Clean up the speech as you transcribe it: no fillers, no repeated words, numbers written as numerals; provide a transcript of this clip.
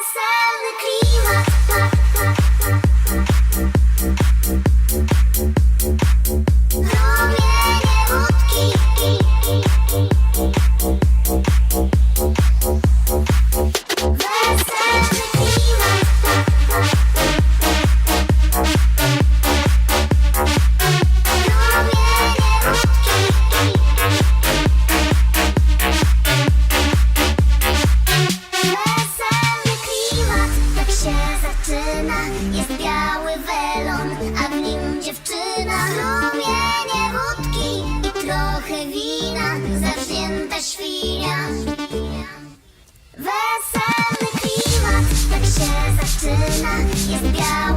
Weselny klimat. Robienie wódki. Weselny klimat. Weselny klimat, tak się zaczyna. Jest biały welon, a w nim dziewczyna. Strumienie wódki i trochę wina. Zawzięta świnia. Weselny klimat, tak się zaczyna. Jest biały